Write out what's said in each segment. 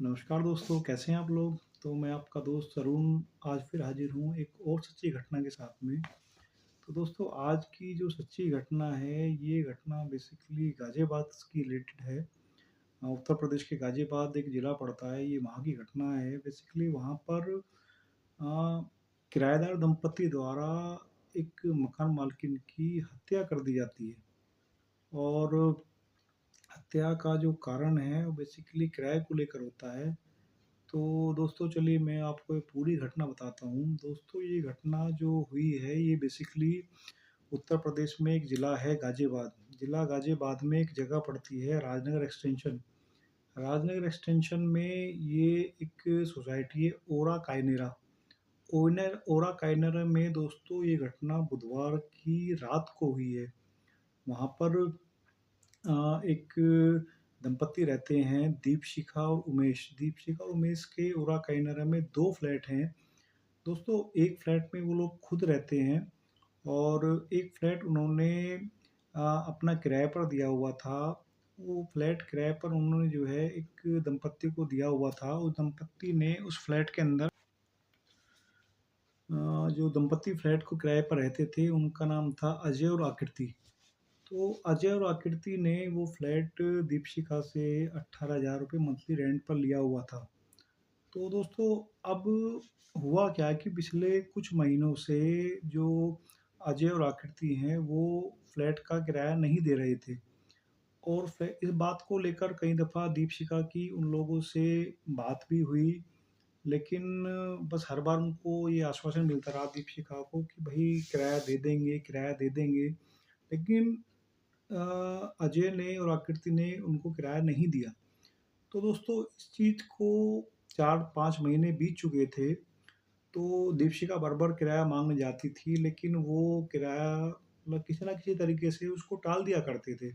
नमस्कार दोस्तों, कैसे हैं आप लोग? तो मैं आपका दोस्त अरुण आज फिर हाज़िर हूँ एक और सच्ची घटना के साथ में। तो दोस्तों आज की जो सच्ची घटना है, ये घटना बेसिकली गाज़ियाबाद की रिलेटेड है। उत्तर प्रदेश के गाज़ियाबाद एक ज़िला पड़ता है, ये वहाँ की घटना है। बेसिकली वहाँ पर किराएदार दंपति द्वारा एक मकान मालकिन की हत्या कर दी जाती है और हत्या का जो कारण है, वो बेसिकली किराए को लेकर होता है। तो दोस्तों चलिए मैं आपको ये पूरी घटना बताता हूँ। दोस्तों ये घटना जो हुई है ये बेसिकली उत्तर प्रदेश में एक ज़िला है गाज़ियाबाद। ज़िला गाज़ियाबाद में एक जगह पड़ती है राजनगर एक्सटेंशन। राजनगर एक्सटेंशन में ये एक सोसाइटी है ओरा कायनेरा। ओरा कायनेरा में दोस्तों ये घटना बुधवार की रात को हुई है। वहाँ पर एक दंपति रहते हैं दीपशिखा और उमेश। दीपशिखा और उमेश के ओरा काइनरा में 2 फ्लैट हैं। दोस्तों एक फ्लैट में वो लोग खुद रहते हैं और एक फ्लैट उन्होंने अपना किराए पर दिया हुआ था। वो फ्लैट किराए पर उन्होंने जो है एक दंपत्ति को दिया हुआ था। उस दंपत्ति ने उस फ्लैट के अंदर जो दंपत्ति फ्लैट को किराए पर रहते थे उनका नाम था अजय और आकृति। तो अजय और आकृति ने वो फ्लैट दीपशिखा से 18,000 रुपए मंथली रेंट पर लिया हुआ था। तो दोस्तों अब हुआ क्या कि पिछले कुछ महीनों से जो अजय और आकृति हैं वो फ्लैट का किराया नहीं दे रहे थे और इस बात को लेकर कई दफ़ा दीपशिखा की उन लोगों से बात भी हुई, लेकिन बस हर बार उनको ये आश्वासन मिलता रहा दीपशिखा को कि भई किराया दे देंगे, किराया दे देंगे। लेकिन अजय ने और आकृति ने उनको किराया नहीं दिया। तो दोस्तों इस चीज़ को 4-5 महीने बीत चुके थे, तो दीपशिखा बार-बार किराया माँगने जाती थी, लेकिन वो किराया मतलब किसी न किसी तरीके से उसको टाल दिया करते थे।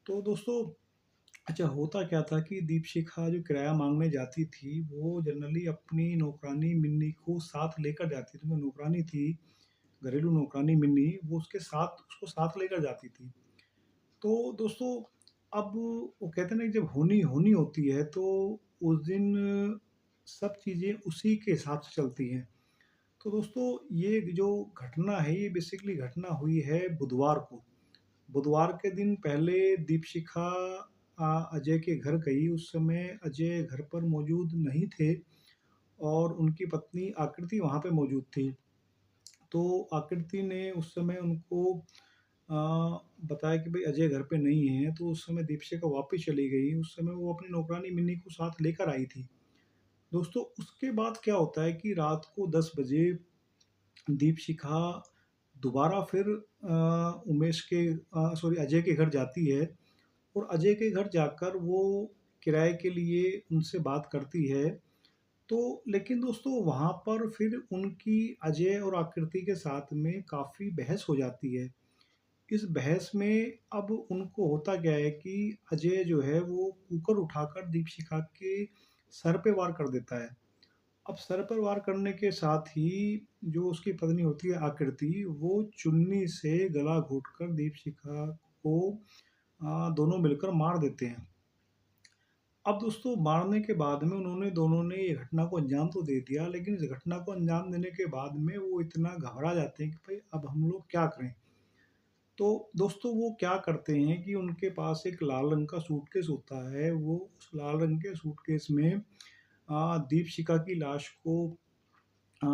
तो दोस्तों अच्छा होता क्या था कि दीपशिखा जो किराया माँगने जाती थी, वो जनरली अपनी नौकरानी मिन्नी को साथ लेकर जाती थी। वो नौकरानी थी, घरेलू नौकरानी मिन्नी, वो उसको साथ लेकर जाती थी। तो दोस्तों अब वो कहते हैं ना कि जब होनी होनी होती है तो उस दिन सब चीज़ें उसी के हिसाब से चलती हैं। तो दोस्तों ये जो घटना है ये बेसिकली घटना हुई है बुधवार को। बुधवार के दिन पहले दीपशिखा अजय के घर गई, उस समय अजय घर पर मौजूद नहीं थे और उनकी पत्नी आकृति वहाँ पे मौजूद थी। तो आकृति ने उस समय उनको अ, बताया कि भई अजय घर पे नहीं है, तो उस समय दीपशिखा वापस चली गई। उस समय वो अपनी नौकरानी मिन्नी को साथ लेकर आई थी। दोस्तों उसके बाद क्या होता है कि रात को 10 बजे दीपशिखा दोबारा फिर उमेश के सॉरी अजय के घर जाती है और अजय के घर जाकर वो किराए के लिए उनसे बात करती है। तो लेकिन दोस्तों वहाँ पर फिर उनकी अजय और आकृति के साथ में काफ़ी बहस हो जाती है। इस बहस में अब उनको होता क्या है कि अजय जो है वो कुकर उठाकर दीपशिखा के सर पे वार कर देता है। अब सर पर वार करने के साथ ही जो उसकी पत्नी होती है आकृति, वो चुन्नी से गला घोंटकर दीपशिखा को दोनों मिलकर मार देते हैं। अब दोस्तों मारने के बाद में उन्होंने दोनों ने ये घटना को अंजाम तो दे दिया, लेकिन इस घटना को अंजाम देने के बाद में वो इतना घबरा जाते हैं कि भाई अब हम लोग क्या करें? तो दोस्तों वो क्या करते हैं कि उनके पास एक लाल रंग का सूटकेस होता है, वो उस लाल रंग के सूटकेस में दीपशिखा की लाश को अ,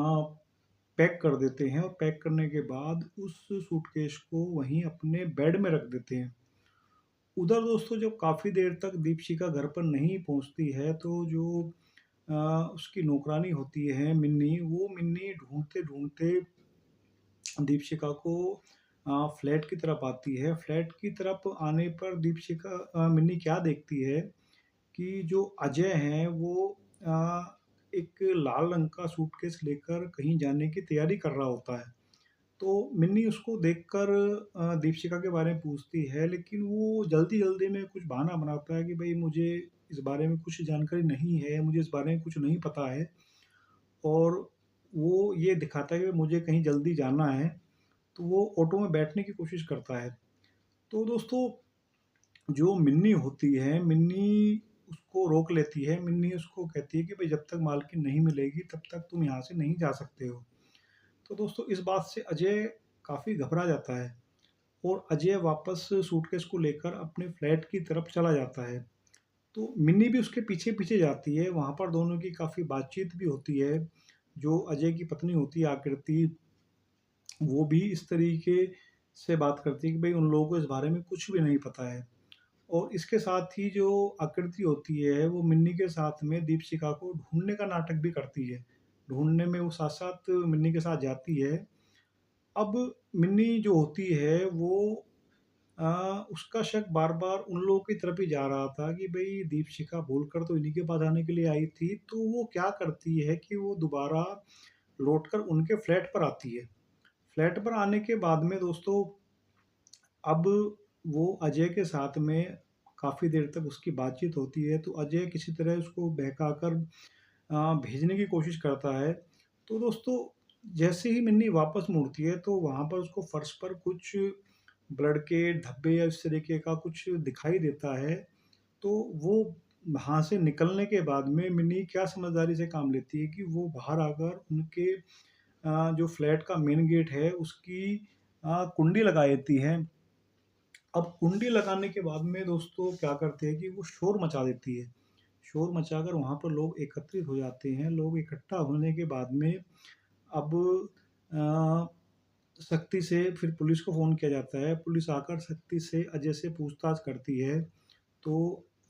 पैक कर देते हैं और पैक करने के बाद उस सूटकेस को वहीं अपने बेड में रख देते हैं। उधर दोस्तों जब काफ़ी देर तक दीपशिखा घर पर नहीं पहुँचती है, तो जो अ, उसकी नौकरानी होती है मिन्नी, वो मिन्नी ढूँढते-ढूँढते दीपशिखा को फ्लैट की तरफ आती है। फ्लैट की तरफ आने पर दीपशिखा मिन्नी क्या देखती है कि जो अजय हैं वो एक लाल रंग का सूटकेस लेकर कहीं जाने की तैयारी कर रहा होता है। तो मिन्नी उसको देखकर दीपशिखा के बारे में पूछती है, लेकिन वो जल्दी-जल्दी में कुछ बहाना बनाता है कि भई मुझे इस बारे में कुछ जानकारी नहीं है, मुझे इस बारे में कुछ नहीं पता है और वो ये दिखाता है कि मुझे कहीं जल्दी जाना है, तो वो ऑटो में बैठने की कोशिश करता है। तो दोस्तों जो मिन्नी होती है, मिन्नी उसको रोक लेती है। मिन्नी उसको कहती है कि भई जब तक मालकिन नहीं मिलेगी तब तक तुम यहाँ से नहीं जा सकते हो। तो दोस्तों इस बात से अजय काफ़ी घबरा जाता है और अजय वापस सूटकेस को लेकर अपने फ्लैट की तरफ चला जाता है। तो मिन्नी भी उसके पीछे-पीछे जाती है, वहाँ पर दोनों की काफ़ी बातचीत भी होती है। जो अजय की पत्नी होती है आकृति, वो भी इस तरीके से बात करती है कि भई उन लोगों को इस बारे में कुछ भी नहीं पता है। और इसके साथ ही जो आकृति होती है, वो मिन्नी के साथ में दीपशिखा को ढूँढने का नाटक भी करती है। ढूँढने में वो साथ-साथ मिन्नी के साथ जाती है। अब मिन्नी जो होती है वो अ, उसका शक बार-बार उन लोगों की तरफ ही जा रहा था कि भई दीपशिखा बोलकर तो इन्हीं के पास आने के लिए आई थी, तो वो क्या करती है कि वो दोबारा लौटकर उनके फ्लैट पर आती है। फ्लैट पर आने के बाद में दोस्तों अब वो अजय के साथ में काफ़ी देर तक उसकी बातचीत होती है, तो अजय किसी तरह उसको बहकाकर भेजने की कोशिश करता है। तो दोस्तों जैसे ही मिन्नी वापस मुड़ती है, तो वहाँ पर उसको फर्श पर कुछ ब्लड के धब्बे या इस तरीके का कुछ दिखाई देता है। तो वो वहाँ से निकलने के बाद में मिन्नी क्या समझदारी से काम लेती है कि वो बाहर आकर उनके जो फ्लैट का मेन गेट है उसकी कुंडी लगा देती है। अब कुंडी लगाने के बाद में दोस्तों क्या करते हैं कि वो शोर मचा देती है। शोर मचाकर वहाँ पर लोग एकत्रित हो जाते हैं। लोग इकट्ठा होने के बाद में अब अ, सख्ती से फिर पुलिस को फ़ोन किया जाता है। पुलिस आकर सख्ती से अजय से पूछताछ करती है। तो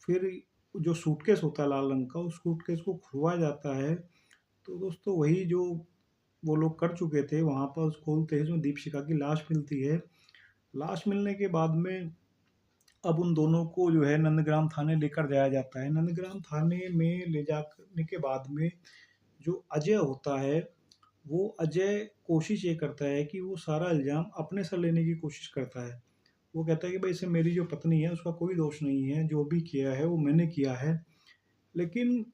फिर जो सूटकेस होता है लाल रंग का, उस सूटकेस को खुलवाया जाता है। तो दोस्तों वही जो वो लोग कर चुके थे, वहाँ पर खोलते हैं, उसमें दीपशिखा की लाश मिलती है। लाश मिलने के बाद में अब उन दोनों को जो है नंदग्राम थाने लेकर जाया जाता है। नंदग्राम थाने में ले जाने के बाद में जो अजय होता है, वो अजय कोशिश ये करता है कि वो सारा इल्ज़ाम अपने सर लेने की कोशिश करता है। वो कहता है कि भई इसमें मेरी जो पत्नी है उसका कोई दोष नहीं है, जो भी किया है वो मैंने किया है। लेकिन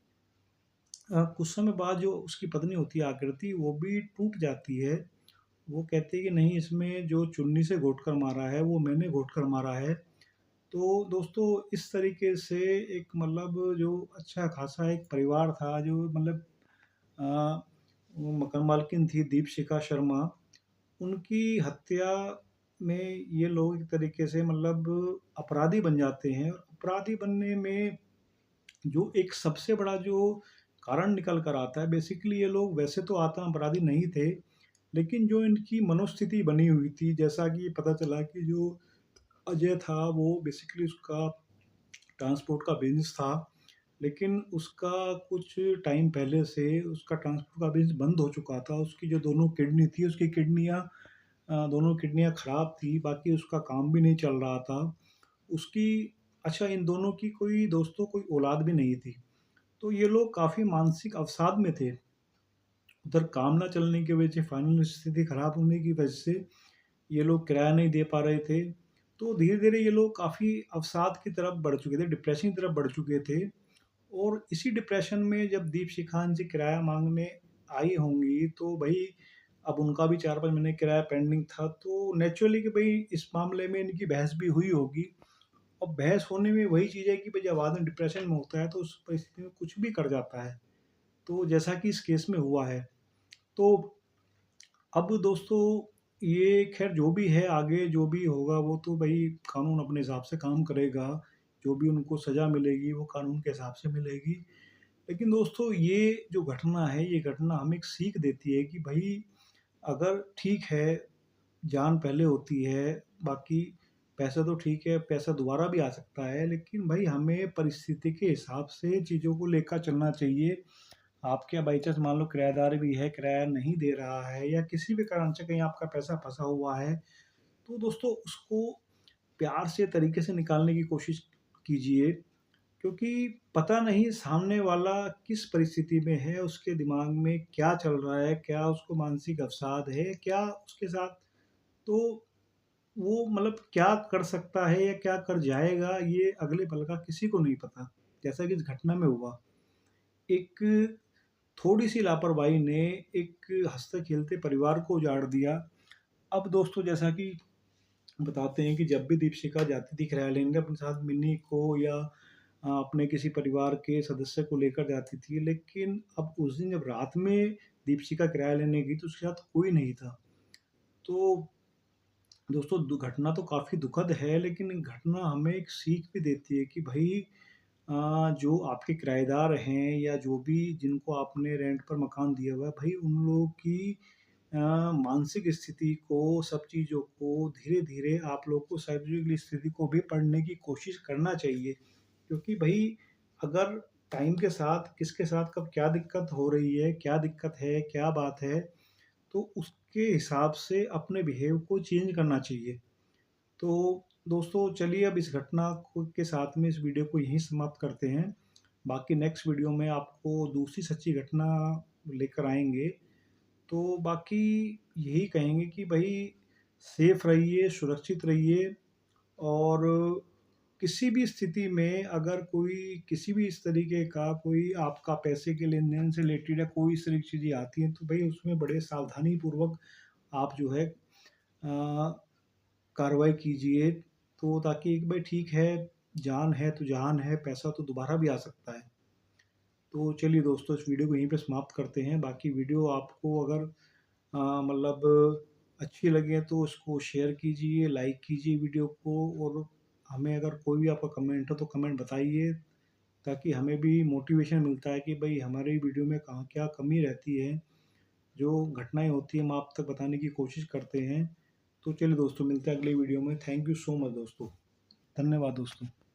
कुछ समय बाद जो उसकी पत्नी होती है आकृति, वो भी टूट जाती है। वो कहती है कि नहीं, इसमें जो चुन्नी से घोंटकर मारा है वो मैंने घोंटकर मारा है। तो दोस्तों इस तरीके से एक मतलब जो अच्छा खासा एक परिवार था, जो मतलब अ, वो मकान मालकिन थी दीपशिखा शर्मा, उनकी हत्या में ये लोग एक तरीके से मतलब अपराधी बन जाते हैं। अपराधी बनने में जो एक सबसे बड़ा जो कारण निकल कर आता है, बेसिकली ये लोग वैसे तो आत्म अपराधी नहीं थे, लेकिन जो इनकी मनोस्थिति बनी हुई थी, जैसा कि पता चला कि जो अजय था वो बेसिकली उसका ट्रांसपोर्ट का बिज़नेस था, लेकिन उसका कुछ टाइम पहले से उसका ट्रांसपोर्ट का बिज़नेस बंद हो चुका था। उसकी जो दोनों किडनी थी, उसकी किडनियाँ दोनों किडनियाँ खराब थी, बाकी उसका काम भी नहीं चल रहा था। उसकी अच्छा इन दोनों की कोई दोस्तों कोई औलाद भी नहीं थी। तो ये लोग काफ़ी मानसिक अवसाद में थे। उधर काम ना चलने की वजह से, फाइनेंशियल स्थिति खराब होने की वजह से ये लोग किराया नहीं दे पा रहे थे। तो धीरे-धीरे ये लोग काफ़ी अवसाद की तरफ बढ़ चुके थे, डिप्रेशन की तरफ बढ़ चुके थे। और इसी डिप्रेशन में जब दीपशिखा इनसे किराया माँगने आई होंगी, तो भई अब उनका भी 4-5 महीने किराया पेंडिंग था, तो नेचुरली कि भई इस मामले में इनकी बहस भी हुई होगी। और बहस होने में वही चीज़ है कि भई जब आदमी डिप्रेशन में होता है, तो उस परिस्थिति में कुछ भी कर जाता है। तो जैसा कि इस केस में हुआ है। तो अब दोस्तों ये ख़ैर जो भी है, आगे जो भी होगा वो तो भई कानून अपने हिसाब से काम करेगा। जो भी उनको सज़ा मिलेगी वो कानून के हिसाब से मिलेगी। लेकिन दोस्तों ये जो घटना है, ये घटना हमें एक सीख देती है कि भई अगर ठीक है, जान पहले होती है, बाकी पैसा तो ठीक है, पैसा दोबारा भी आ सकता है, लेकिन भई हमें परिस्थिति के हिसाब से चीज़ों को लेकर चलना चाहिए। आपके यहाँ बाई चांस मान लो किराएदार भी है, किराया नहीं दे रहा है या किसी भी कारण से कहीं आपका पैसा फँसा हुआ है, तो दोस्तों उसको प्यार से, तरीके से निकालने की कोशिश कीजिए, क्योंकि पता नहीं सामने वाला किस परिस्थिति में है, उसके दिमाग में क्या चल रहा है, क्या उसको मानसिक अवसाद है, क्या उसके साथ, तो वो मतलब क्या कर सकता है या क्या कर जाएगा, ये अगले पल का किसी को नहीं पता। जैसा कि इस घटना में हुआ। एक थोड़ी-सी लापरवाही ने एक हँसते-खेलते परिवार को उजाड़ दिया। अब दोस्तों जैसा कि बताते हैं कि जब भी दीपशिखा जाती थी किराया लेने अपने साथ मिन्नी को या अपने किसी परिवार के सदस्य को लेकर जाती थी, लेकिन अब उस दिन जब रात में दीपशिखा किराया लेने गई तो उसके साथ कोई नहीं था। तो दोस्तों घटना तो काफ़ी दुखद है, लेकिन घटना हमें एक सीख भी देती है कि भई जो आपके किराएदार हैं या जो भी जिनको आपने रेंट पर मकान दिया हुआ है, भई उन लोगों की अ, मानसिक स्थिति को, सब चीज़ों को धीरे-धीरे आप लोग को शारीरिक स्थिति को भी पढ़ने की कोशिश करना चाहिए। क्योंकि भई अगर टाइम के साथ किसके साथ कब क्या दिक्कत हो रही है, क्या दिक्कत है, क्या बात है, तो उसके हिसाब से अपने बिहेव को चेंज करना चाहिए। तो दोस्तों चलिए अब इस घटना को के साथ में इस वीडियो को यहीं समाप्त करते हैं। बाकी नेक्स्ट वीडियो में आपको दूसरी सच्ची घटना लेकर आएँगे। तो बाकी यही कहेंगे कि भई सेफ रहिए, सुरक्षित रहिए और किसी भी स्थिति में अगर कोई किसी भी इस तरीके का कोई आपका पैसे के लेन-देन से रिलेटेड या कोई इस तरह की चीज़ें आती हैं, तो भई उसमें बड़े सावधानीपूर्वक आप जो है कार्रवाई कीजिए, तो ताकि भई ठीक है, जान है तो जहान है, पैसा तो दोबारा भी आ सकता है। तो चलिए दोस्तों इस वीडियो को यहीं पे समाप्त करते हैं। बाकी वीडियो आपको अगर मतलब अच्छी लगे तो उसको शेयर कीजिए, लाइक कीजिए वीडियो को और हमें अगर कोई भी आपका कमेंट हो तो कमेंट बताइए, ताकि हमें भी मोटिवेशन मिलता है कि भई हमारी वीडियो में कहाँ क्या कमी रहती है। जो घटनाएँ होती हैं हम आप तक बताने की कोशिश करते हैं। तो चलिए दोस्तों मिलते हैं अगली वीडियो में। थैंक यू सो मच दोस्तों। धन्यवाद दोस्तों।